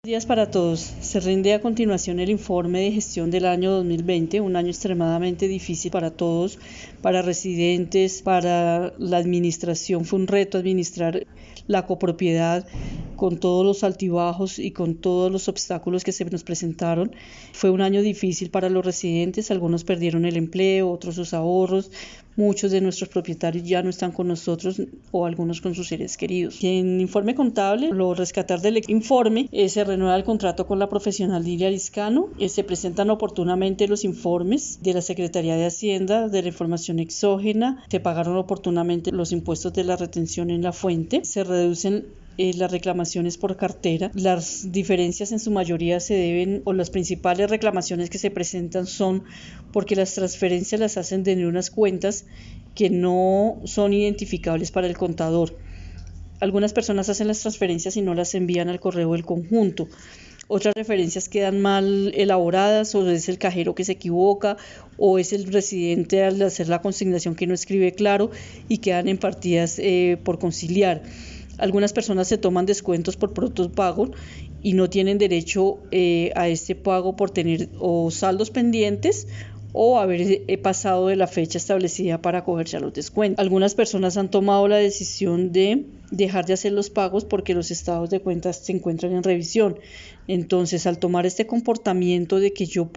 Buenos días para todos. Se rinde a continuación el informe de gestión del año 2020, un año extremadamente difícil para todos, para residentes, para la administración. Fue un reto administrar la copropiedad con todos los altibajos y con todos los obstáculos que se nos presentaron. Fue un año difícil para los residentes, algunos perdieron el empleo, otros sus ahorros, muchos de nuestros propietarios ya no están con nosotros o algunos con sus seres queridos. En informe contable, lo rescatar del informe, se renueva el contrato con la profesional Lilia Liscano, se presentan oportunamente los informes de la Secretaría de Hacienda, de la información exógena, se pagaron oportunamente los impuestos de la retención en la fuente, se reducen las reclamaciones por cartera. Las diferencias en su mayoría se deben, o las principales reclamaciones que se presentan son porque las transferencias las hacen de unas cuentas que no son identificables para el contador. Algunas personas hacen las transferencias y no las envían al correo del conjunto. Otras referencias quedan mal elaboradas, o es el cajero que se equivoca, o es el residente al hacer la consignación que no escribe claro y quedan en partidas por conciliar. Algunas personas se toman descuentos por pronto pago y no tienen derecho a este pago por tener o saldos pendientes o haber pasado de la fecha establecida para acogerse a los descuentos. Algunas personas han tomado la decisión de dejar de hacer los pagos porque los estados de cuentas se encuentran en revisión. Entonces, al tomar este comportamiento de que yo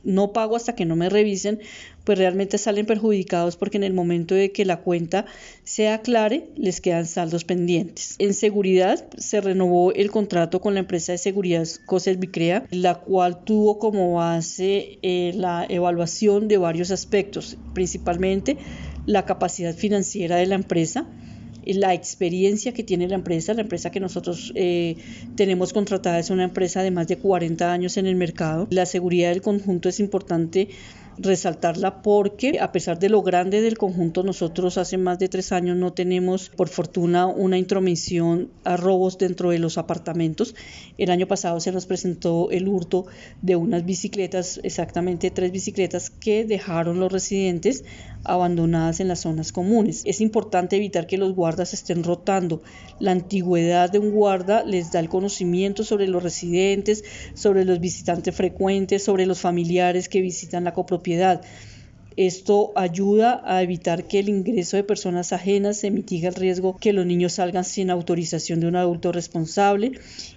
no pago hasta que no me revisen, pues realmente salen perjudicados porque en el momento de que la cuenta se aclare, les quedan saldos pendientes. En seguridad, se renovó el contrato con la empresa de seguridad Coservicrea, la cual tuvo como base la evaluación de varios aspectos, principalmente la capacidad financiera de la empresa, la experiencia que tiene la empresa que nosotros tenemos contratada es una empresa de más de 40 años en el mercado. La seguridad del conjunto es importante resaltarla porque a pesar de lo grande del conjunto, nosotros hace más de 3 años no tenemos, por fortuna, una intromisión a robos dentro de los apartamentos. El año pasado se nos presentó el hurto de unas bicicletas, exactamente 3 bicicletas que dejaron los residentes abandonadas en las zonas comunes. Es importante evitar que los guardas estén rotando. La antigüedad de un guarda les da el conocimiento sobre los residentes, sobre los visitantes frecuentes, sobre los familiares que visitan la copropiedad. Esto ayuda a evitar que el ingreso de personas ajenas, se mitiga el riesgo que los niños salgan sin autorización de un adulto responsable,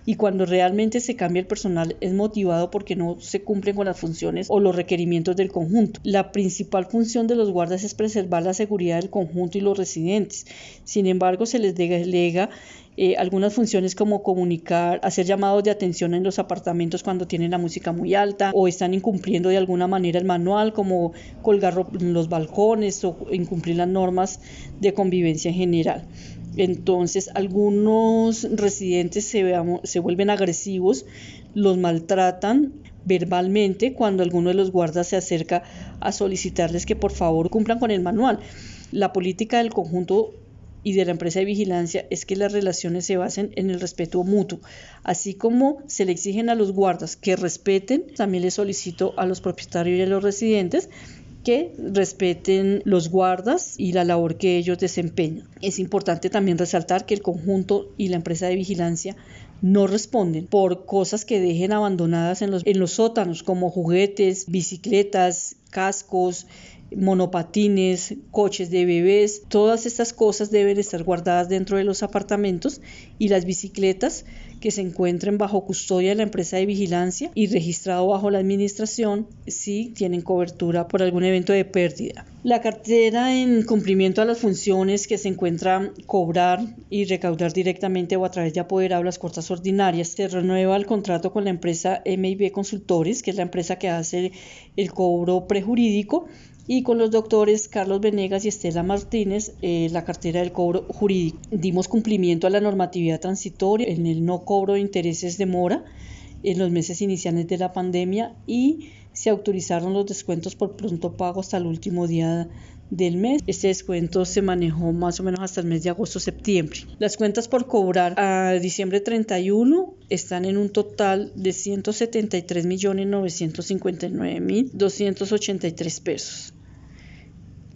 y cuando realmente se cambia el personal es motivado porque no se cumplen con las funciones o los requerimientos del conjunto. La principal función de los guardas es preservar la seguridad del conjunto y los residentes. Sin embargo, se les delega algunas funciones como comunicar, hacer llamados de atención en los apartamentos cuando tienen la música muy alta o están incumpliendo de alguna manera el manual, como colgar los balcones o incumplir las normas de convivencia en general. Entonces, algunos residentes se vuelven agresivos, los maltratan verbalmente cuando alguno de los guardas se acerca a solicitarles que por favor cumplan con el manual. La política del conjunto y de la empresa de vigilancia es que las relaciones se basen en el respeto mutuo. Así como se le exigen a los guardas que respeten, también les solicito a los propietarios y a los residentes que respeten los guardas y la labor que ellos desempeñan. Es importante también resaltar que el conjunto y la empresa de vigilancia no responden por cosas que dejen abandonadas en los sótanos, como juguetes, bicicletas, cascos, monopatines, coches de bebés. Todas estas cosas deben estar guardadas dentro de los apartamentos, y las bicicletas que se encuentren bajo custodia de la empresa de vigilancia y registrado bajo la administración si tienen cobertura por algún evento de pérdida. La cartera, en cumplimiento a las funciones que se encuentran cobrar y recaudar directamente o a través de apoderar las cuotas ordinarias, se renueva el contrato con la empresa M&B Consultores, que es la empresa que hace el cobro prejurídico, y con los doctores Carlos Venegas y Estela Martínez, la cartera del cobro jurídico. Dimos cumplimiento a la normatividad transitoria en el no cobro de intereses de mora en los meses iniciales de la pandemia, y se autorizaron los descuentos por pronto pago hasta el último día del mes. Este descuento se manejó más o menos hasta el mes de agosto-septiembre. Las cuentas por cobrar a diciembre 31 están en un total de 173.959.283 pesos.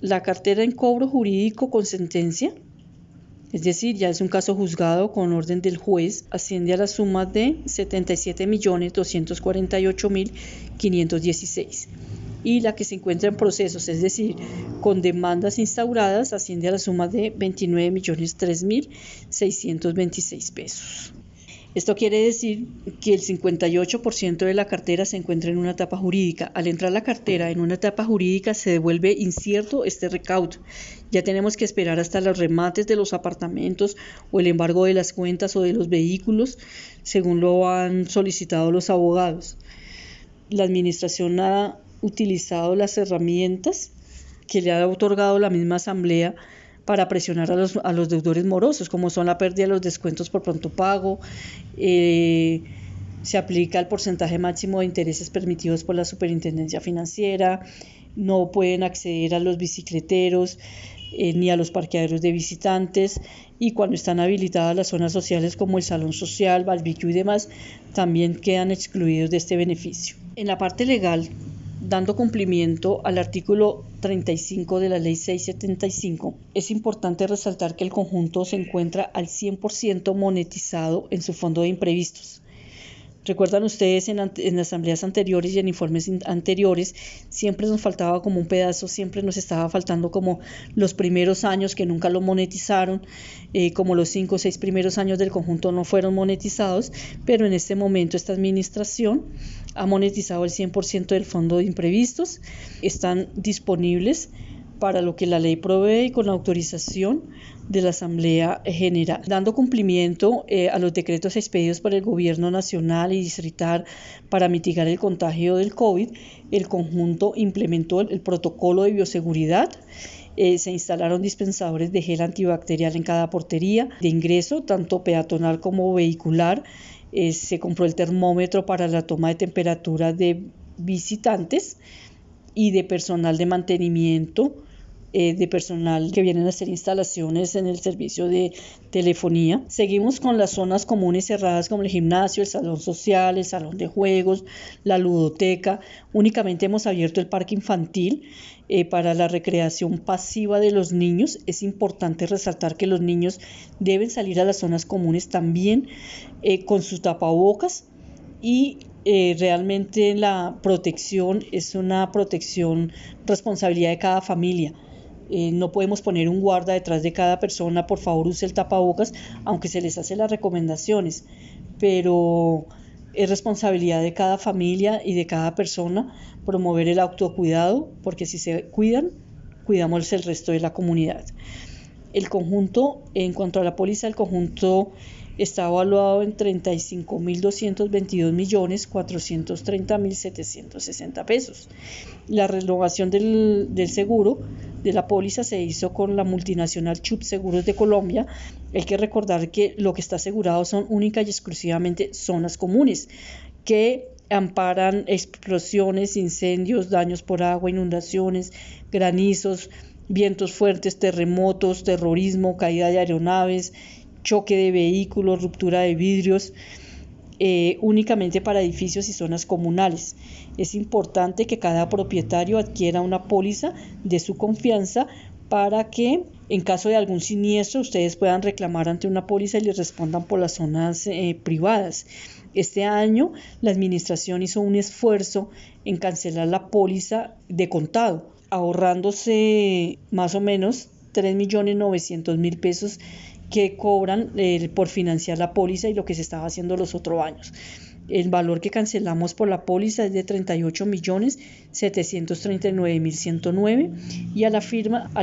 La cartera en cobro jurídico con sentencia es decir, ya es un caso juzgado con orden del juez, asciende a la suma de 77.248.516. Y la que se encuentra en procesos, es decir, con demandas instauradas, asciende a la suma de 29.003.626 pesos. Esto quiere decir que el 58% de la cartera se encuentra en una etapa jurídica. Al entrar la cartera en una etapa jurídica se devuelve incierto este recaudo. Ya tenemos que esperar hasta los remates de los apartamentos o el embargo de las cuentas o de los vehículos, según lo han solicitado los abogados. La administración ha utilizado las herramientas que le ha otorgado la misma asamblea para presionar a los deudores morosos, como son la pérdida de los descuentos por pronto pago, se aplica el porcentaje máximo de intereses permitidos por la Superintendencia Financiera, no pueden acceder a los bicicleteros ni a los parqueaderos de visitantes, y cuando están habilitadas las zonas sociales como el salón social, barbecue y demás, también quedan excluidos de este beneficio. En la parte legal, dando cumplimiento al artículo 35 de la Ley 675, es importante resaltar que el conjunto se encuentra al 100% monetizado en su fondo de imprevistos. Recuerdan ustedes en asambleas anteriores y en informes anteriores, siempre nos faltaba como un pedazo, siempre nos estaba faltando como los primeros años que nunca lo monetizaron, como los 5 o 6 primeros años del conjunto no fueron monetizados, pero en este momento esta administración ha monetizado el 100% del fondo de imprevistos, están disponibles para lo que la ley provee y con la autorización de la Asamblea General. Dando cumplimiento a los decretos expedidos por el Gobierno Nacional y Distrital para mitigar el contagio del COVID, el conjunto implementó el protocolo de bioseguridad. Se instalaron dispensadores de gel antibacterial en cada portería de ingreso, tanto peatonal como vehicular. Se compró el termómetro para la toma de temperatura de visitantes y de personal de mantenimiento, de personal que vienen a hacer instalaciones en el servicio de telefonía. Seguimos con las zonas comunes cerradas como el gimnasio, el salón social, el salón de juegos, la ludoteca. Únicamente hemos abierto el parque infantil para la recreación pasiva de los niños. Es importante resaltar que los niños deben salir a las zonas comunes también con sus tapabocas y realmente la protección es una protección, responsabilidad de cada familia. No podemos poner un guarda detrás de cada persona, por favor use el tapabocas, aunque se les hace las recomendaciones, pero es responsabilidad de cada familia y de cada persona promover el autocuidado, porque si se cuidan, cuidamos el resto de la comunidad. El conjunto, en cuanto a la póliza, el conjunto está evaluado en 35.222.430.760 pesos. La renovación del seguro de la póliza se hizo con la multinacional Chubb Seguros de Colombia. Hay que recordar que lo que está asegurado son única y exclusivamente zonas comunes que amparan explosiones, incendios, daños por agua, inundaciones, granizos, vientos fuertes, terremotos, terrorismo, caída de aeronaves, choque de vehículos, ruptura de vidrios, únicamente para edificios y zonas comunales. Es importante que cada propietario adquiera una póliza de su confianza para que en caso de algún siniestro ustedes puedan reclamar ante una póliza y les respondan por las zonas privadas. Este año la administración hizo un esfuerzo en cancelar la póliza de contado, ahorrándose más o menos 3.900.000 pesos que cobran por financiar la póliza y lo que se estaba haciendo los otros años. El valor que cancelamos por la póliza es de 38.739.109 y a la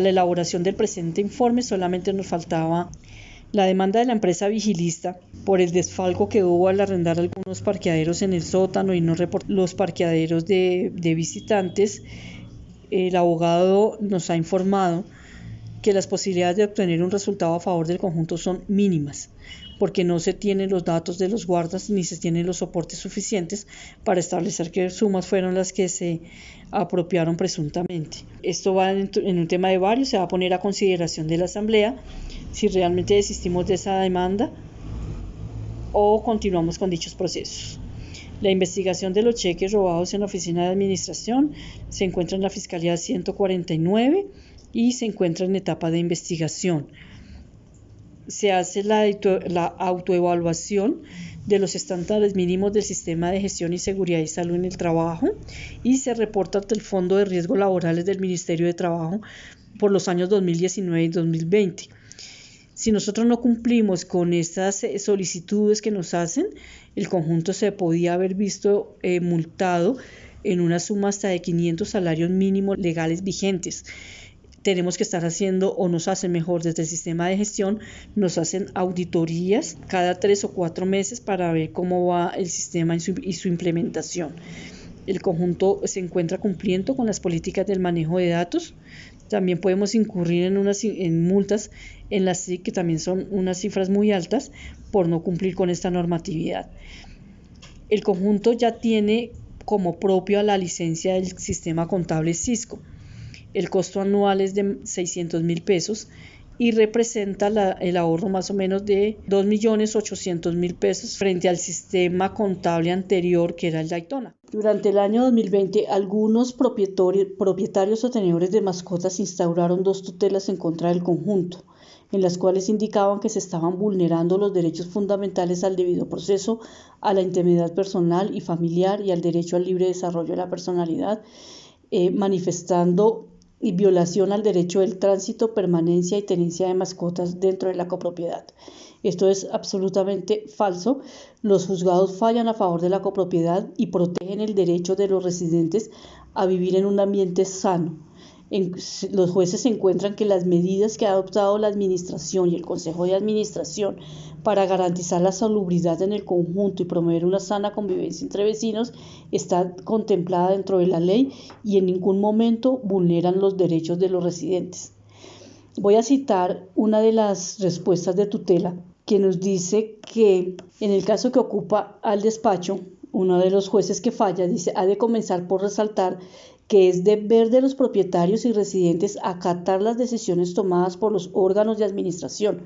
elaboración del presente informe solamente nos faltaba la demanda de la empresa vigilista por el desfalco que hubo al arrendar algunos parqueaderos en el sótano y no reportar los parqueaderos de visitantes. El abogado nos ha informado que las posibilidades de obtener un resultado a favor del conjunto son mínimas, porque no se tienen los datos de los guardas ni se tienen los soportes suficientes para establecer qué sumas fueron las que se apropiaron presuntamente. Esto va en un tema de varios, se va a poner a consideración de la Asamblea si realmente desistimos de esa demanda o continuamos con dichos procesos. La investigación de los cheques robados en la oficina de administración se encuentra en la Fiscalía 149 y se encuentra en etapa de investigación. se hace la autoevaluación de los estándares mínimos del sistema de gestión y seguridad y salud en el trabajo y se reporta ante el Fondo de Riesgos Laborales del Ministerio de Trabajo por los años 2019 y 2020. Si nosotros no cumplimos con estas solicitudes que nos hacen, el conjunto se podía haber visto multado en una suma hasta de 500 salarios mínimos legales vigentes. Tenemos que estar haciendo, o nos hacen mejor desde el sistema de gestión, nos hacen auditorías cada 3 o 4 meses para ver cómo va el sistema y su implementación. El conjunto se encuentra cumpliendo con las políticas del manejo de datos. También podemos incurrir en multas en las SIC, que también son unas cifras muy altas por no cumplir con esta normatividad. El conjunto ya tiene como propia la licencia del sistema contable Cisco. El costo anual es de 600.000 pesos y representa el ahorro más o menos de 2.800.000 pesos frente al sistema contable anterior, que era el Daytona. Durante el año 2020, algunos propietarios o tenedores de mascotas instauraron 2 tutelas en contra del conjunto, en las cuales indicaban que se estaban vulnerando los derechos fundamentales al debido proceso, a la intimidad personal y familiar y al derecho al libre desarrollo de la personalidad, manifestando y violación al derecho del tránsito, permanencia y tenencia de mascotas dentro de la copropiedad. Esto es absolutamente falso. Los juzgados fallan a favor de la copropiedad y protegen el derecho de los residentes a vivir en un ambiente sano. Los jueces encuentran que las medidas que ha adoptado la administración y el consejo de administración para garantizar la salubridad en el conjunto y promover una sana convivencia entre vecinos está contemplada dentro de la ley y en ningún momento vulneran los derechos de los residentes. Voy a citar una de las respuestas de tutela que nos dice que en el caso que ocupa al despacho, uno de los jueces que falla dice: ha de comenzar por resaltar que es deber de los propietarios y residentes acatar las decisiones tomadas por los órganos de administración,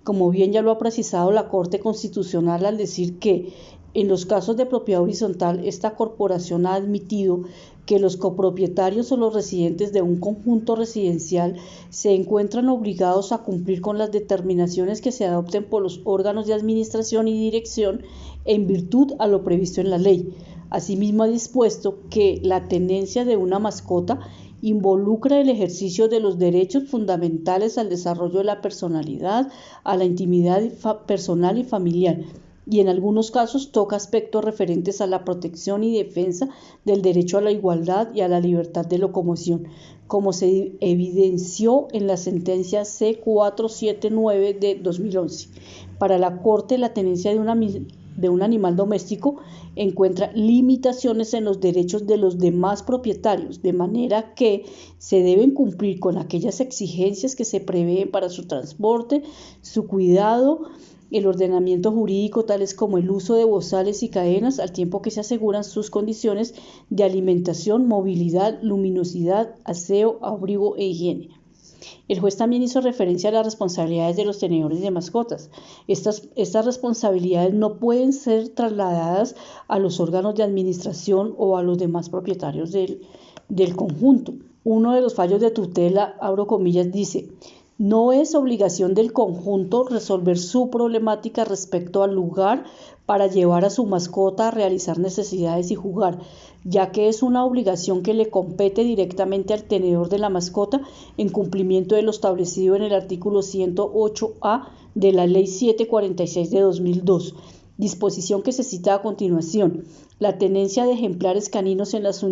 como bien ya lo ha precisado la Corte Constitucional al decir que en los casos de propiedad horizontal, esta corporación ha admitido que los copropietarios o los residentes de un conjunto residencial se encuentran obligados a cumplir con las determinaciones que se adopten por los órganos de administración y dirección en virtud a lo previsto en la ley. Asimismo, ha dispuesto que la tenencia de una mascota involucra el ejercicio de los derechos fundamentales al desarrollo de la personalidad, a la intimidad personal y familiar, y en algunos casos toca aspectos referentes a la protección y defensa del derecho a la igualdad y a la libertad de locomoción, como se evidenció en la sentencia C479 de 2011. Para la Corte, la tenencia de un animal doméstico encuentra limitaciones en los derechos de los demás propietarios, de manera que se deben cumplir con aquellas exigencias que se prevén para su transporte, su cuidado, el ordenamiento jurídico, tales como el uso de bozales y cadenas, al tiempo que se aseguran sus condiciones de alimentación, movilidad, luminosidad, aseo, abrigo e higiene. El juez también hizo referencia a las responsabilidades de los tenedores de mascotas. Estas responsabilidades no pueden ser trasladadas a los órganos de administración o a los demás propietarios del conjunto. Uno de los fallos de tutela, abro comillas, dice: no es obligación del conjunto resolver su problemática respecto al lugar para llevar a su mascota a realizar necesidades y jugar, ya que es una obligación que le compete directamente al tenedor de la mascota en cumplimiento de lo establecido en el artículo 108A de la Ley 746 de 2002. Disposición que se cita a continuación. La tenencia de ejemplares caninos en las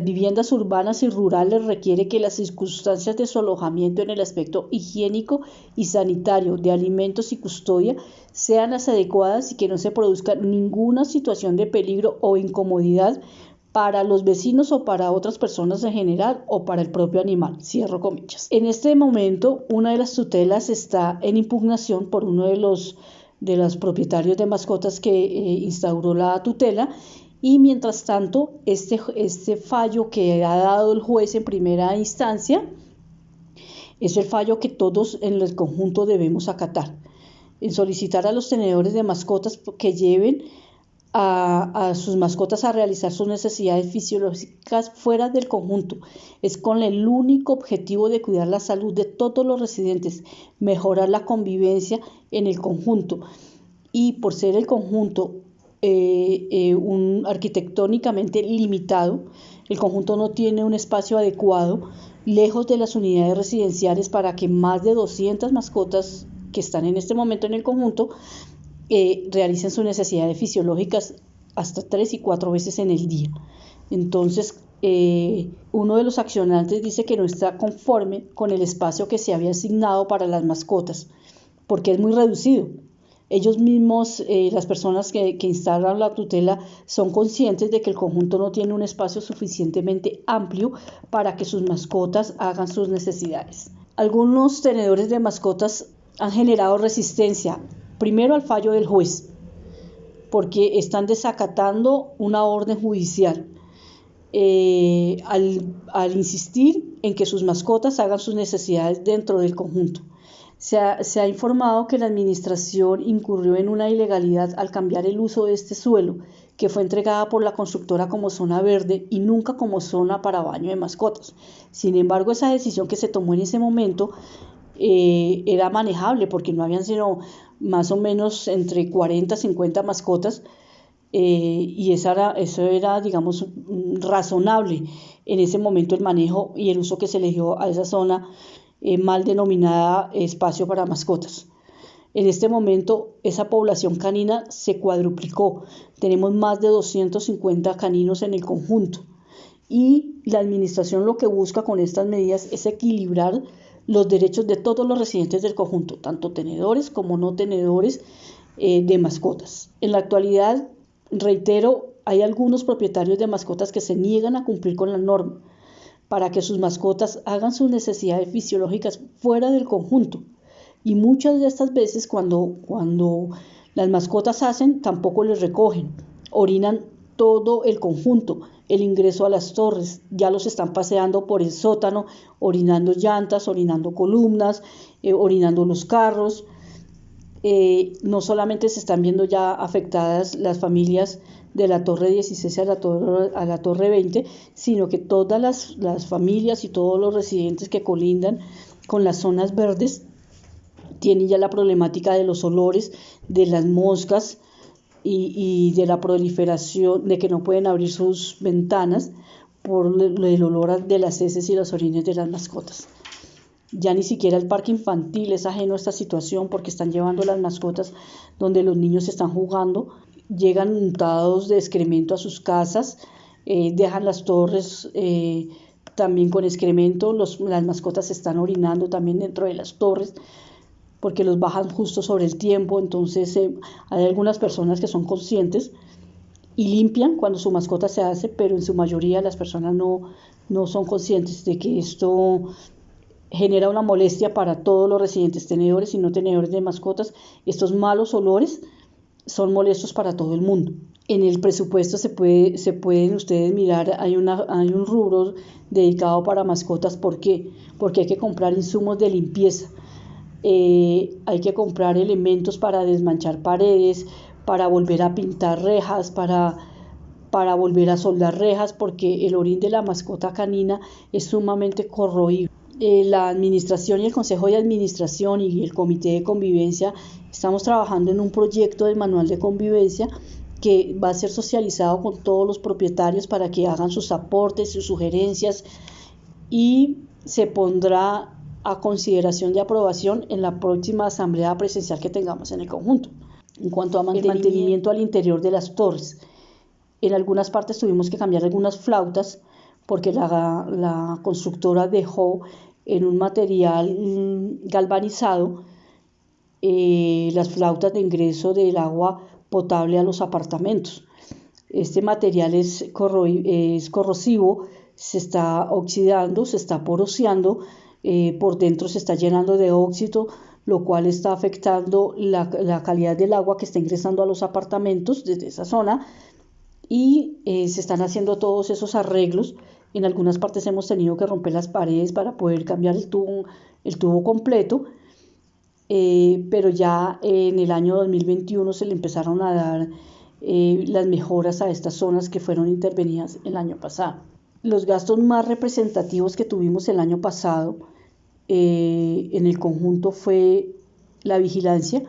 viviendas urbanas y rurales requiere que las circunstancias de su alojamiento en el aspecto higiénico y sanitario, de alimentos y custodia sean las adecuadas y que no se produzca ninguna situación de peligro o incomodidad para los vecinos o para otras personas en general o para el propio animal. Cierro comillas. En este momento, una de las tutelas está en impugnación por uno de los propietarios de mascotas que instauró la tutela. Y mientras tanto, este fallo que ha dado el juez en primera instancia es el fallo que todos en el conjunto debemos acatar, en solicitar a los tenedores de mascotas que lleven a sus mascotas a realizar sus necesidades fisiológicas fuera del conjunto. Es con el único objetivo de cuidar la salud de todos los residentes, mejorar la convivencia en el conjunto. Y por ser el conjunto arquitectónicamente limitado, el conjunto no tiene un espacio adecuado lejos de las unidades residenciales para que más de 200 mascotas que están en este momento en el conjunto realicen sus necesidades fisiológicas hasta 3 y 4 veces en el día. Entonces, uno de los accionantes dice que no está conforme con el espacio que se había asignado para las mascotas, porque es muy reducido. Ellos mismos, las personas que instalan la tutela, son conscientes de que el conjunto no tiene un espacio suficientemente amplio para que sus mascotas hagan sus necesidades. Algunos tenedores de mascotas han generado resistencia, primero al fallo del juez, porque están desacatando una orden judicial al insistir en que sus mascotas hagan sus necesidades dentro del conjunto. Se ha informado que la administración incurrió en una ilegalidad al cambiar el uso de este suelo, que fue entregada por la constructora como zona verde y nunca como zona para baño de mascotas. Sin embargo, esa decisión que se tomó en ese momento era manejable porque no habían sino más o menos entre 40 y 50 mascotas y eso era, digamos, razonable en ese momento el manejo y el uso que se le dio a esa zona mal denominada espacio para mascotas. En este momento esa población canina se cuadruplicó, tenemos más de 250 caninos en el conjunto y la administración lo que busca con estas medidas es equilibrar los derechos de todos los residentes del conjunto, tanto tenedores como no tenedores de mascotas. En la actualidad, reitero, hay algunos propietarios de mascotas que se niegan a cumplir con la norma para que sus mascotas hagan sus necesidades fisiológicas fuera del conjunto. Y muchas de estas veces cuando las mascotas hacen, tampoco les recogen, orinan todo el conjunto, el ingreso a las torres, ya los están paseando por el sótano, orinando llantas, orinando columnas, orinando los carros. No solamente se están viendo ya afectadas las familias de la torre 16 a la torre 20, sino que todas las familias y todos los residentes que colindan con las zonas verdes tienen ya la problemática de los olores, de las moscas y de la proliferación, de que no pueden abrir sus ventanas por el olor de las heces y los orines de las mascotas. Ya ni siquiera el parque infantil es ajeno a esta situación porque están llevando las mascotas donde los niños están jugando, llegan untados de excremento a sus casas, dejan las torres también con excremento, las mascotas están orinando también dentro de las torres porque los bajan justo sobre el tiempo. Entonces hay algunas personas que son conscientes y limpian cuando su mascota se hace, pero en su mayoría las personas no son conscientes de que esto genera una molestia para todos los residentes, tenedores y no tenedores de mascotas. Estos malos olores son molestos para todo el mundo. En el presupuesto se pueden ustedes mirar, hay un rubro dedicado para mascotas. ¿Por qué? Porque hay que comprar insumos de limpieza, hay que comprar elementos para desmanchar paredes, para volver a pintar rejas, para volver a soldar rejas, porque el orín de la mascota canina es sumamente corroíble. La administración y el consejo de administración y el comité de convivencia estamos trabajando en un proyecto del manual de convivencia que va a ser socializado con todos los propietarios para que hagan sus aportes, sus sugerencias, y se pondrá a consideración de aprobación en la próxima asamblea presencial que tengamos en el conjunto. En cuanto a mantenimiento al interior de las torres, en algunas partes tuvimos que cambiar algunas flautas porque la constructora dejó en un material galvanizado las flautas de ingreso del agua potable a los apartamentos. Este material es corrosivo, se está oxidando, se está poroseando, por dentro se está llenando de óxido, lo cual está afectando la calidad del agua que está ingresando a los apartamentos desde esa zona, y se están haciendo todos esos arreglos. En algunas partes hemos tenido que romper las paredes para poder cambiar el tubo completo, pero ya en el año 2021 se le empezaron a dar las mejoras a estas zonas que fueron intervenidas el año pasado. Los gastos más representativos que tuvimos el año pasado en el conjunto fue la vigilancia,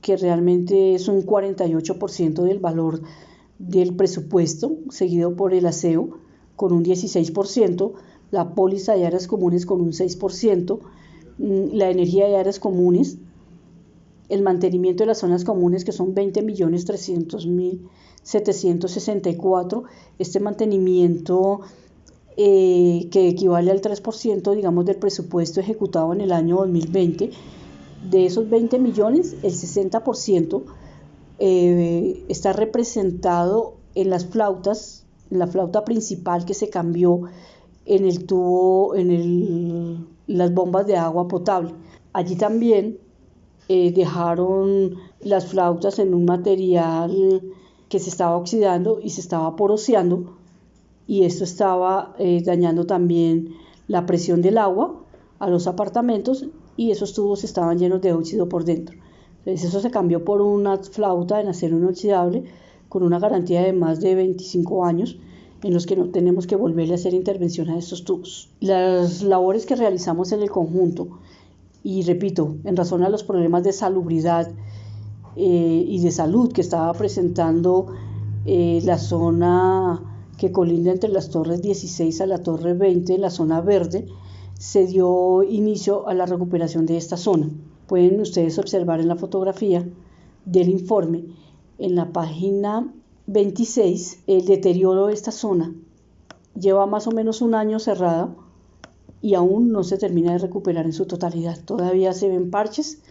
que realmente es un 48% del valor del presupuesto, seguido por el aseo con un 16%, la póliza de áreas comunes con un 6%, la energía de áreas comunes, el mantenimiento de las zonas comunes, que son 20.300.764. Este mantenimiento que equivale al 3%, digamos, del presupuesto ejecutado en el año 2020. De esos 20 millones, el 60% está representado en las flautas, en la flauta principal que se cambió en el tubo, las bombas de agua potable. Allí también dejaron las flautas en un material que se estaba oxidando y se estaba poroseando, y esto estaba dañando también la presión del agua a los apartamentos, y esos tubos estaban llenos de óxido por dentro. Entonces eso se cambió por una flauta en acero inoxidable con una garantía de más de 25 años, en los que no tenemos que volverle a hacer intervención a estos tubos. Las labores que realizamos en el conjunto, y repito, en razón a los problemas de salubridad y de salud que estaba presentando la zona que colinda entre las torres 16 a la torre 20, la zona verde, se dio inicio a la recuperación de esta zona. Pueden ustedes observar en la fotografía del informe, en la página 26, el deterioro de esta zona. Lleva más o menos un año cerrada y aún no se termina de recuperar en su totalidad. Todavía se ven parches,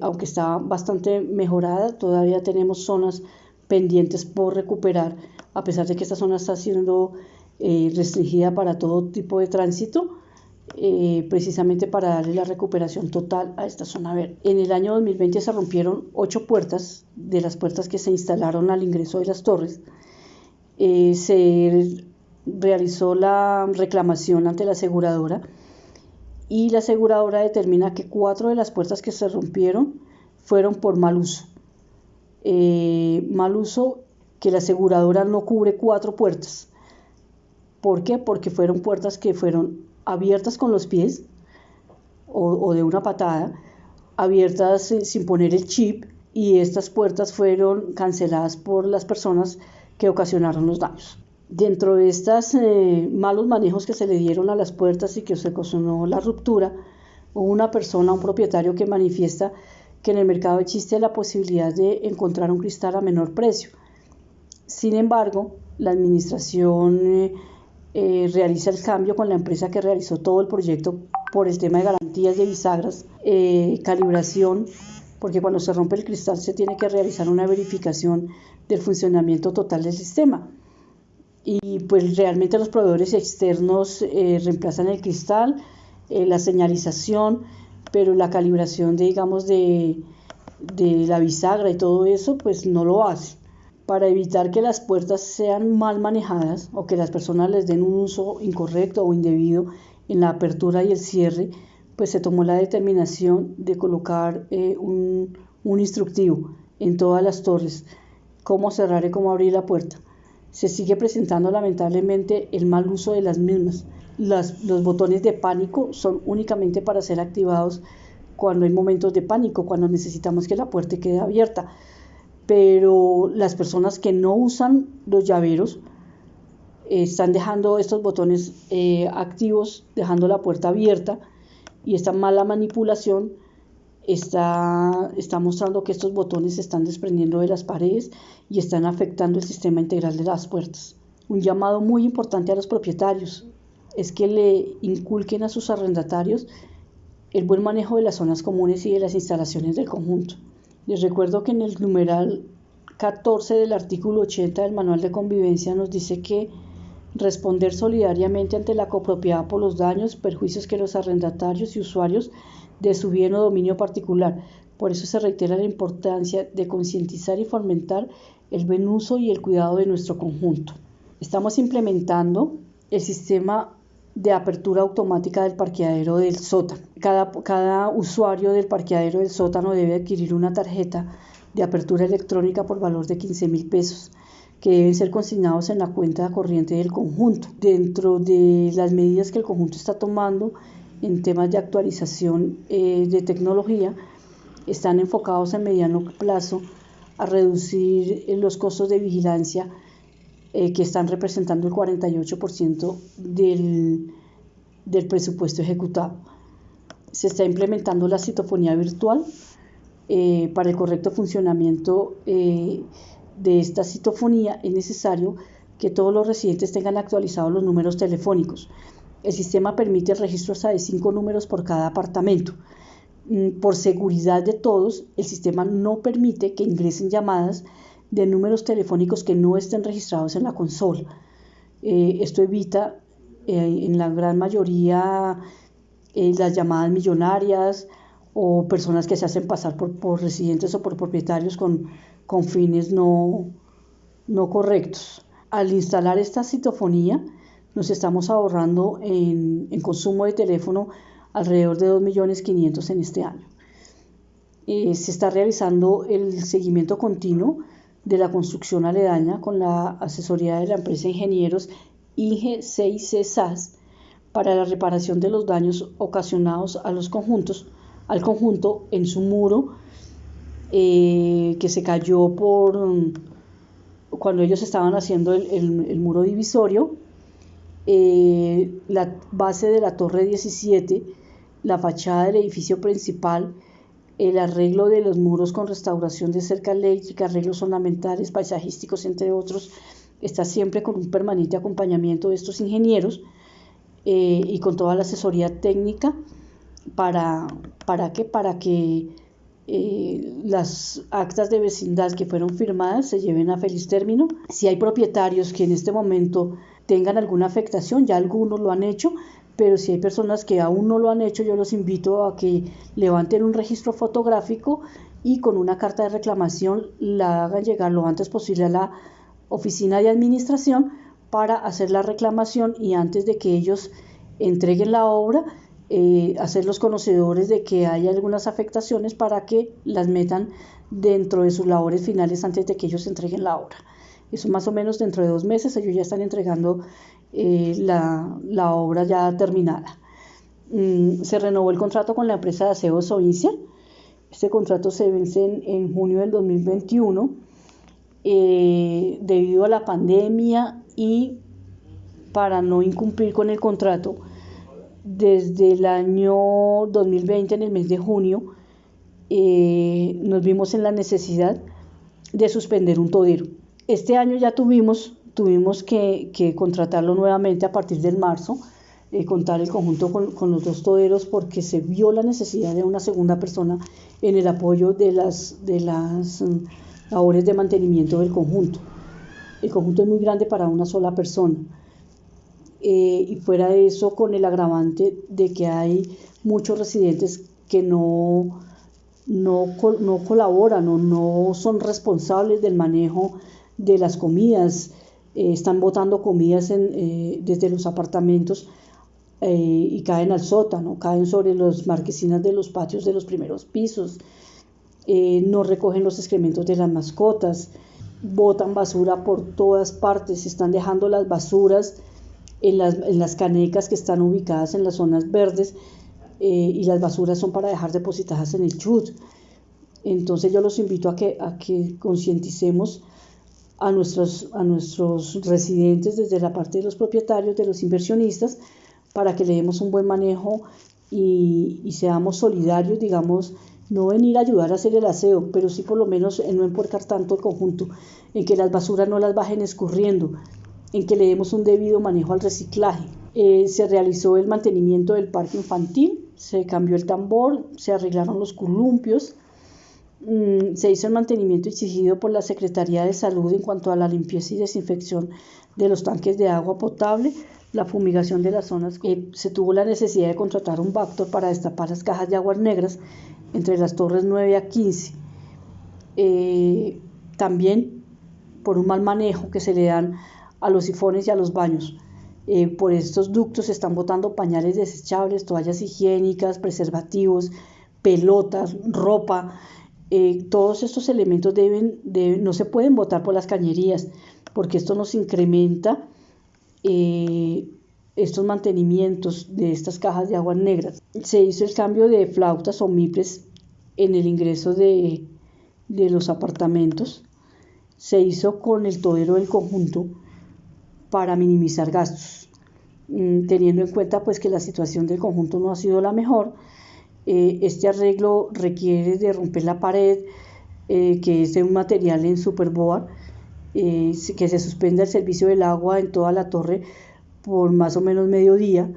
aunque está bastante mejorada, todavía tenemos zonas pendientes por recuperar, a pesar de que esta zona está siendo restringida para todo tipo de tránsito, precisamente para darle la recuperación total a esta zona verde. En el año 2020 se rompieron 8 puertas de las puertas que se instalaron al ingreso de las torres. Se realizó la reclamación ante la aseguradora, y la aseguradora determina que 4 de las puertas que se rompieron fueron por mal uso. Mal uso que la aseguradora no cubre 4 puertas. ¿Por qué? Porque fueron puertas que fueron abiertas con los pies o de una patada, abiertas sin poner el chip, y estas puertas fueron canceladas por las personas que ocasionaron los daños. Dentro de estos malos manejos que se le dieron a las puertas y que se ocasionó la ruptura, hubo una persona, un propietario, que manifiesta que en el mercado existe la posibilidad de encontrar un cristal a menor precio. Sin embargo, la administración realiza el cambio con la empresa que realizó todo el proyecto por el tema de garantías de bisagras, calibración, porque cuando se rompe el cristal se tiene que realizar una verificación del funcionamiento total del sistema. Y pues realmente los proveedores externos reemplazan el cristal, la señalización, pero la calibración de la bisagra y todo eso pues no lo hace. Para evitar que las puertas sean mal manejadas o que las personas les den un uso incorrecto o indebido en la apertura y el cierre, pues se tomó la determinación de colocar un instructivo en todas las torres, cómo cerrar y cómo abrir la puerta. Se sigue presentando lamentablemente el mal uso de las mismas. Los botones de pánico son únicamente para ser activados cuando hay momentos de pánico, cuando necesitamos que la puerta quede abierta. Pero las personas que no usan los llaveros están dejando estos botones activos, dejando la puerta abierta, y esta mala manipulación está mostrando que estos botones se están desprendiendo de las paredes y están afectando el sistema integral de las puertas. Un llamado muy importante a los propietarios es que le inculquen a sus arrendatarios el buen manejo de las zonas comunes y de las instalaciones del conjunto. Les recuerdo que en el numeral 14 del artículo 80 del Manual de Convivencia nos dice que responder solidariamente ante la copropiedad por los daños, perjuicios que los arrendatarios y usuarios de su bien o dominio particular. Por eso se reitera la importancia de concientizar y fomentar el buen uso y el cuidado de nuestro conjunto. Estamos implementando el sistema de apertura automática del parqueadero del sótano. Cada usuario del parqueadero del sótano debe adquirir una tarjeta de apertura electrónica por valor de 15.000 pesos, que deben ser consignados en la cuenta corriente del conjunto. Dentro de las medidas que el conjunto está tomando en temas de actualización de tecnología, están enfocados en mediano plazo a reducir los costos de vigilancia que están representando el 48% del presupuesto ejecutado. Se está implementando la citofonía virtual. Para el correcto funcionamiento de esta citofonía es necesario que todos los residentes tengan actualizados los números telefónicos. El sistema permite el registro hasta de 5 números por cada apartamento. Por seguridad de todos, el sistema no permite que ingresen llamadas de números telefónicos que no estén registrados en la consola. Esto evita en la gran mayoría las llamadas millonarias o personas que se hacen pasar por residentes o por propietarios con fines no correctos. Al instalar esta citofonía, nos estamos ahorrando en consumo de teléfono alrededor de 2.500.000 en este año. Se está realizando el seguimiento continuo de la construcción aledaña con la asesoría de la empresa Ingenieros INGE 6C SAS para la reparación de los daños ocasionados al conjunto en su muro que se cayó cuando ellos estaban haciendo el muro divisorio, la base de la torre 17, la fachada del edificio principal, el arreglo de los muros con restauración de cerca eléctrica, arreglos ornamentales, paisajísticos, entre otros. Está siempre con un permanente acompañamiento de estos ingenieros y con toda la asesoría técnica para que las actas de vecindad que fueron firmadas se lleven a feliz término. Si hay propietarios que en este momento tengan alguna afectación, ya algunos lo han hecho, pero si hay personas que aún no lo han hecho, yo los invito a que levanten un registro fotográfico y con una carta de reclamación la hagan llegar lo antes posible a la oficina de administración para hacer la reclamación y antes de que ellos entreguen la obra, hacerlos conocedores de que hay algunas afectaciones para que las metan dentro de sus labores finales antes de que ellos entreguen la obra. Eso más o menos dentro de 2 meses ellos ya están entregando la obra ya terminada. Se renovó el contrato con la empresa de aseo Sovincia. Este contrato se vence en junio del 2021 debido a la pandemia y para no incumplir con el contrato. Desde el año 2020, en el mes de junio, nos vimos en la necesidad de suspender un todero. Este año ya tuvimos que contratarlo nuevamente a partir del marzo, contar el conjunto con los 2 toderos porque se vio la necesidad de una segunda persona en el apoyo de las labores de mantenimiento del conjunto. El conjunto es muy grande para una sola persona. Y fuera de eso, con el agravante de que hay muchos residentes que no colaboran o no son responsables del manejo de las comidas, están botando comidas desde los apartamentos y caen al sótano, caen sobre las marquesinas de los patios de los primeros pisos, no recogen los excrementos de las mascotas, botan basura por todas partes, están dejando las basuras en las canecas que están ubicadas en las zonas verdes y las basuras son para dejar depositadas en el chut. Entonces yo los invito a que concienticemos a nuestros residentes desde la parte de los propietarios, de los inversionistas, para que le demos un buen manejo y seamos solidarios, digamos, no venir a ayudar a hacer el aseo, pero sí por lo menos en no empuercar tanto el conjunto, en que las basuras no las bajen escurriendo, en que le demos un debido manejo al reciclaje. Se realizó el mantenimiento del parque infantil, se cambió el tambor, se arreglaron los columpios, se hizo el mantenimiento exigido por la Secretaría de Salud en cuanto a la limpieza y desinfección de los tanques de agua potable, la fumigación de las zonas. Se tuvo la necesidad de contratar un Bactor para destapar las cajas de aguas negras entre las torres 9 a 15. También por un mal manejo que se le dan a los sifones y a los baños. Por estos ductos se están botando pañales desechables, toallas higiénicas, preservativos, pelotas, ropa, Todos estos elementos no se pueden botar por las cañerías, porque esto nos incrementa estos mantenimientos de estas cajas de aguas negras. Se hizo el cambio de flautas o miples en el ingreso de los apartamentos. Se hizo con el todero del conjunto para minimizar gastos, teniendo en cuenta pues que la situación del conjunto no ha sido la mejor. Este arreglo requiere de romper la pared, que es de un material en superboard, que se suspenda el servicio del agua en toda la torre por más o menos medio día,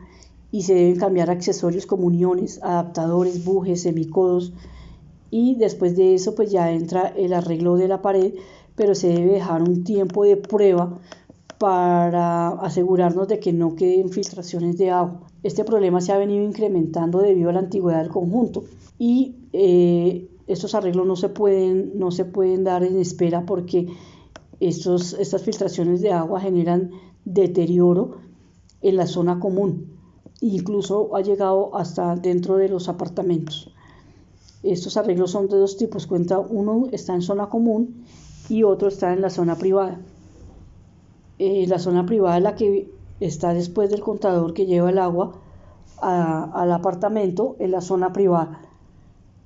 y se deben cambiar accesorios como uniones, adaptadores, bujes, semicodos, y después de eso pues ya entra el arreglo de la pared, pero se debe dejar un tiempo de prueba para asegurarnos de que no queden filtraciones de agua. Este problema se ha venido incrementando debido a la antigüedad del conjunto, y estos arreglos no se pueden dar en espera, porque estas filtraciones de agua generan deterioro en la zona común, incluso ha llegado hasta dentro de los apartamentos. Estos arreglos son de dos tipos, uno está en zona común y otro está en la zona privada. La zona privada es la que está después del contador que lleva el agua al apartamento, en la zona privada.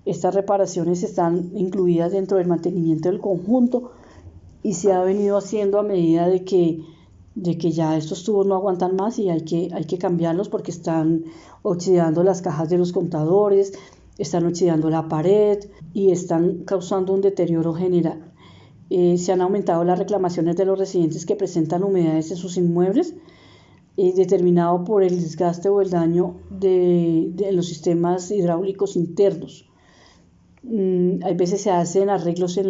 Estas reparaciones están incluidas dentro del mantenimiento del conjunto y se ha venido haciendo a medida de que ya estos tubos no aguantan más y hay que cambiarlos, porque están oxidando las cajas de los contadores, están oxidando la pared y están causando un deterioro general. Se han aumentado las reclamaciones de los residentes que presentan humedades en sus inmuebles, determinado por el desgaste o el daño de los sistemas hidráulicos internos. Hay veces se hacen arreglos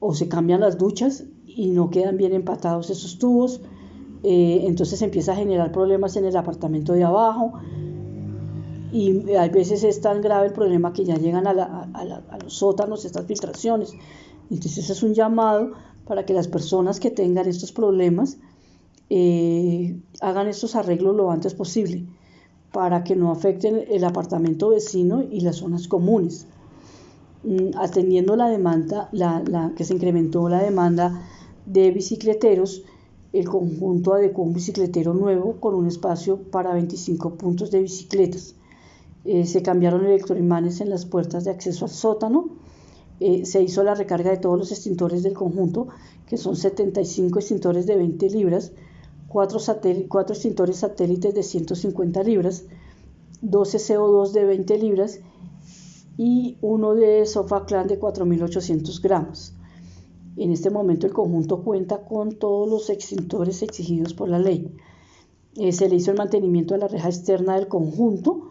o se cambian las duchas y no quedan bien empatados esos tubos, entonces empieza a generar problemas en el apartamento de abajo, y hay veces es tan grave el problema que ya llegan a los sótanos estas filtraciones. Entonces es un llamado para que las personas que tengan estos problemas hagan estos arreglos lo antes posible, para que no afecten el apartamento vecino y las zonas comunes. Atendiendo la demanda, que se incrementó la demanda de bicicleteros, el conjunto adecuó un bicicletero nuevo con un espacio para 25 puntos de bicicletas. Se cambiaron electroimanes en las puertas de acceso al sótano. Se hizo la recarga de todos los extintores del conjunto, que son 75 extintores de 20 libras, 4 extintores satélites de 150 libras, 12 CO2 de 20 libras y uno de Sofaclan de 4.800 gramos. En este momento el conjunto cuenta con todos los extintores exigidos por la ley. Se le hizo el mantenimiento de la reja externa del conjunto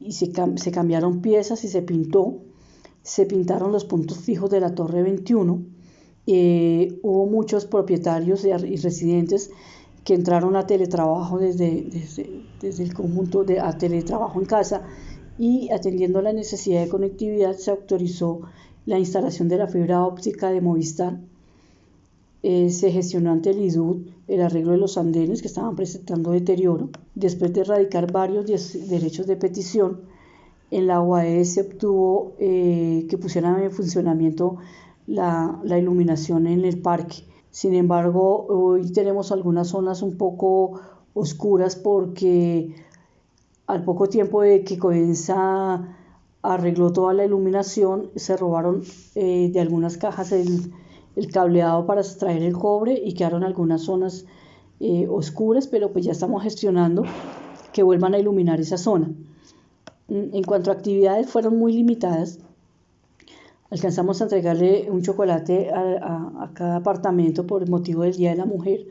y se cambiaron piezas y se pintó. Se pintaron los puntos fijos de la torre 21. Hubo muchos propietarios y residentes que entraron a teletrabajo desde el conjunto, a teletrabajo en casa, y atendiendo la necesidad de conectividad se autorizó la instalación de la fibra óptica de Movistar. Se gestionó ante el IDUT el arreglo de los andenes que estaban presentando deterioro. Después de erradicar varios derechos de petición, en la UAE se obtuvo que pusieran en funcionamiento la iluminación en el parque. Sin embargo, hoy tenemos algunas zonas un poco oscuras, porque al poco tiempo de que Codensa arregló toda la iluminación, se robaron de algunas cajas el cableado para extraer el cobre y quedaron algunas zonas oscuras, pero pues ya estamos gestionando que vuelvan a iluminar esa zona. En cuanto a actividades, fueron muy limitadas. Alcanzamos a entregarle un chocolate a cada apartamento por el motivo del Día de la Mujer.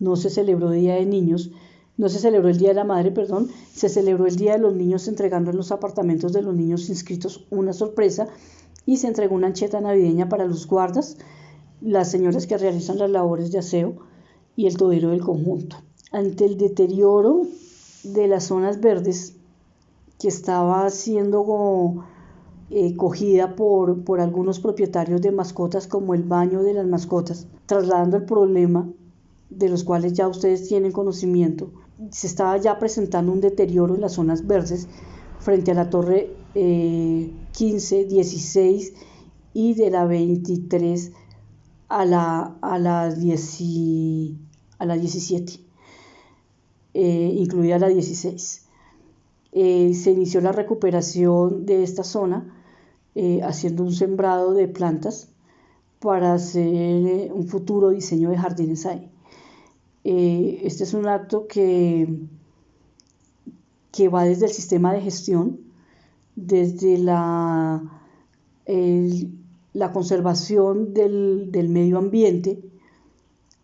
No se celebró Día de Niños, no se celebró el Día de la Madre, perdón, se celebró el Día de los Niños, entregando en los apartamentos de los niños inscritos una sorpresa, y se entregó una ancheta navideña para los guardas, las señoras que realizan las labores de aseo y el todero del conjunto. Ante el deterioro de las zonas verdes, que estaba siendo cogida por algunos propietarios de mascotas, como el baño de las mascotas, trasladando el problema de los cuales ya ustedes tienen conocimiento, se estaba ya presentando un deterioro en las zonas verdes frente a la torre 15, 16 y de la 23 a la 17, incluida la 16. Se inició la recuperación de esta zona haciendo un sembrado de plantas para hacer un futuro diseño de jardines ahí. Este es un acto que va desde el sistema de gestión, desde la conservación del medio ambiente.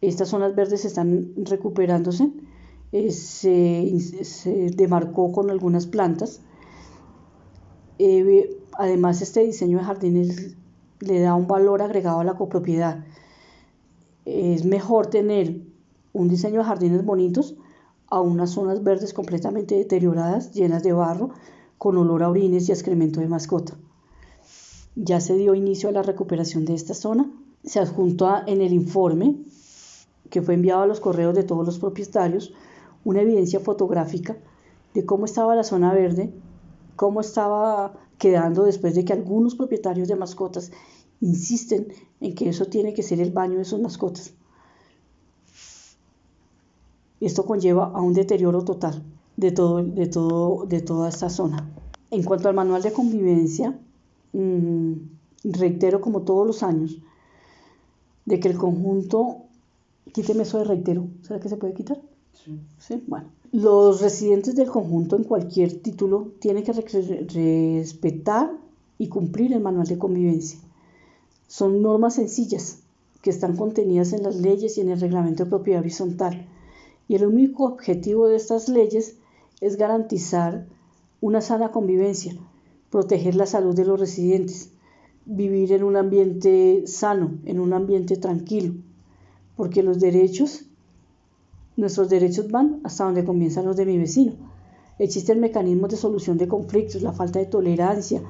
Estas zonas verdes están recuperándose, se demarcó con algunas plantas. Además, este diseño de jardines le da un valor agregado a la copropiedad. Es mejor tener un diseño de jardines bonitos a unas zonas verdes completamente deterioradas, llenas de barro, con olor a orines y excremento de mascota. Ya se dio inicio a la recuperación de esta zona. Se adjuntó en el informe que fue enviado a los correos de todos los propietarios una evidencia fotográfica de cómo estaba la zona verde, cómo estaba quedando después de que algunos propietarios de mascotas insisten en que eso tiene que ser el baño de sus mascotas. Esto conlleva a un deterioro total de toda esta zona. En cuanto al manual de convivencia, reitero como todos los años de que el conjunto, quíteme eso de reitero, ¿será que se puede quitar? Sí. Bueno, los residentes del conjunto en cualquier título tienen que respetar y cumplir el manual de convivencia. Son normas sencillas que están contenidas en las leyes y en el reglamento de propiedad horizontal. Y el único objetivo de estas leyes es garantizar una sana convivencia, proteger la salud de los residentes, vivir en un ambiente sano, en un ambiente tranquilo, porque nuestros derechos van hasta donde comienzan los de mi vecino. Existen mecanismos de solución de conflictos, la falta de tolerancia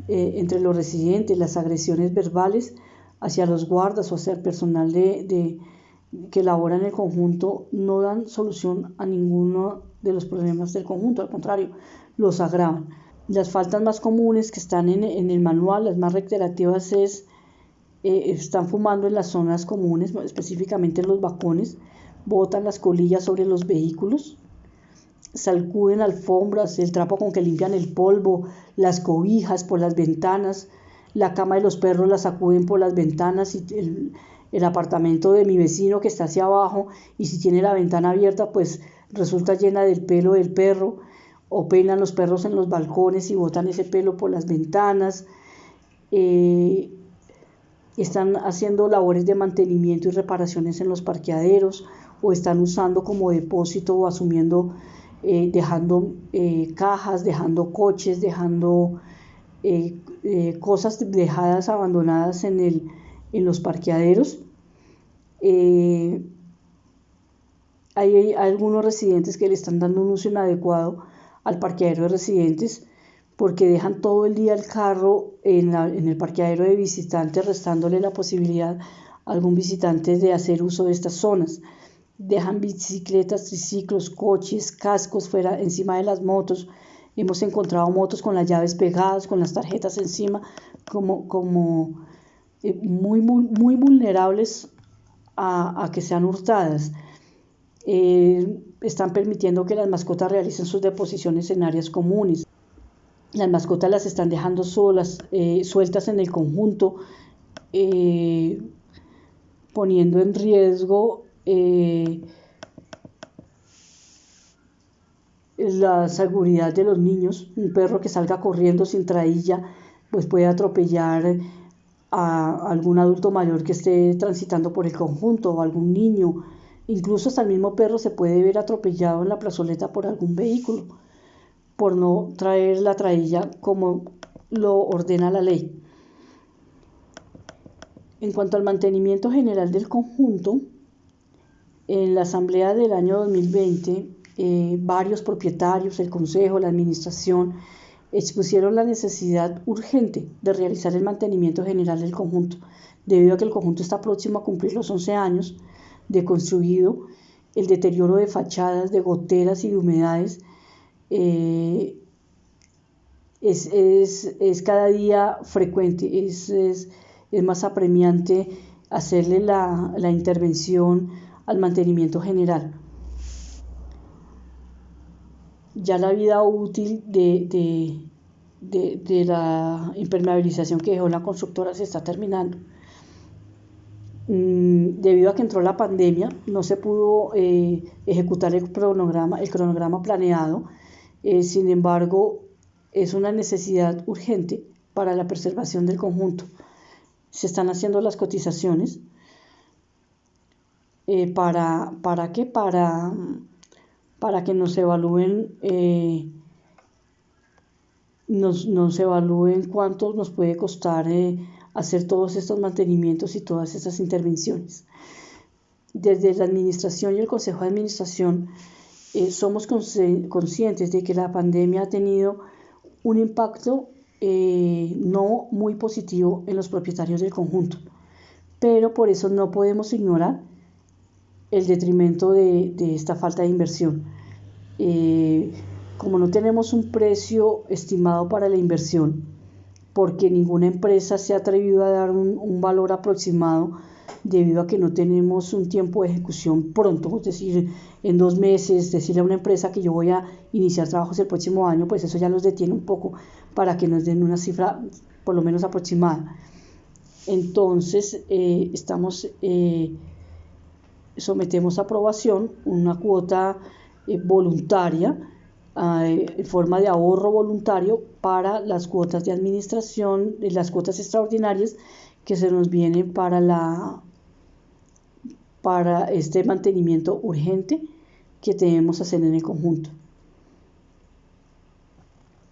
entre los residentes, las agresiones verbales hacia los guardas o hacia el personal que labora en el conjunto no dan solución a ninguno de los problemas del conjunto, al contrario, los agravan. Las faltas más comunes que están en el manual, las más reiterativas, están fumando en las zonas comunes, específicamente en los balcones, botan las colillas sobre los vehículos, sacuden alfombras, el trapo con que limpian el polvo, las cobijas por las ventanas, la cama de los perros la sacuden por las ventanas y el apartamento de mi vecino que está hacia abajo, y si tiene la ventana abierta pues resulta llena del pelo del perro, o peinan los perros en los balcones y botan ese pelo por las ventanas. Están haciendo labores de mantenimiento y reparaciones en los parqueaderos, o están usando como depósito o asumiendo, dejando cajas, dejando coches, dejando cosas dejadas abandonadas en los parqueaderos. Hay algunos residentes que le están dando un uso inadecuado al parqueadero de residentes porque dejan todo el día el carro en el parqueadero de visitantes, restándole la posibilidad a algún visitante de hacer uso de estas zonas. Dejan bicicletas, triciclos, coches, cascos fuera encima de las motos. Hemos encontrado motos con las llaves pegadas, con las tarjetas encima, como muy vulnerables a que sean hurtadas. Están permitiendo que las mascotas realicen sus deposiciones en áreas comunes. Las mascotas las están dejando solas, sueltas en el conjunto, poniendo en riesgo la seguridad de los niños. Un perro que salga corriendo sin trailla pues puede atropellar a algún adulto mayor que esté transitando por el conjunto, o algún niño. Incluso hasta el mismo perro se puede ver atropellado en la plazoleta por algún vehículo, por no traer la trailla como lo ordena la ley. En cuanto al mantenimiento general del conjunto, en la asamblea del año 2020, varios propietarios, el consejo, la administración, expusieron la necesidad urgente de realizar el mantenimiento general del conjunto, debido a que el conjunto está próximo a cumplir los 11 años de construido. El deterioro de fachadas, de goteras y de humedades es cada día frecuente, es más apremiante hacerle la intervención al mantenimiento general. Ya la vida útil de la impermeabilización que dejó la constructora se está terminando. Debido a que entró la pandemia, no se pudo ejecutar el cronograma planeado. Sin embargo, es una necesidad urgente para la preservación del conjunto. Se están haciendo las cotizaciones. ¿Para qué? Para que nos evalúen cuánto nos puede costar hacer todos estos mantenimientos y todas estas intervenciones. Desde la administración y el consejo de administración somos conscientes de que la pandemia ha tenido un impacto no muy positivo en los propietarios del conjunto, pero por eso no podemos ignorar el detrimento de esta falta de inversión. Como no tenemos un precio estimado para la inversión, porque ninguna empresa se ha atrevido a dar un valor aproximado debido a que no tenemos un tiempo de ejecución pronto, es decir, en 2 meses, decirle a una empresa que yo voy a iniciar trabajos el próximo año, pues eso ya los detiene un poco para que nos den una cifra por lo menos aproximada. Entonces, sometemos a aprobación una cuota voluntaria en forma de ahorro voluntario para las cuotas de administración, las cuotas extraordinarias que se nos vienen para este mantenimiento urgente que debemos hacer en el conjunto.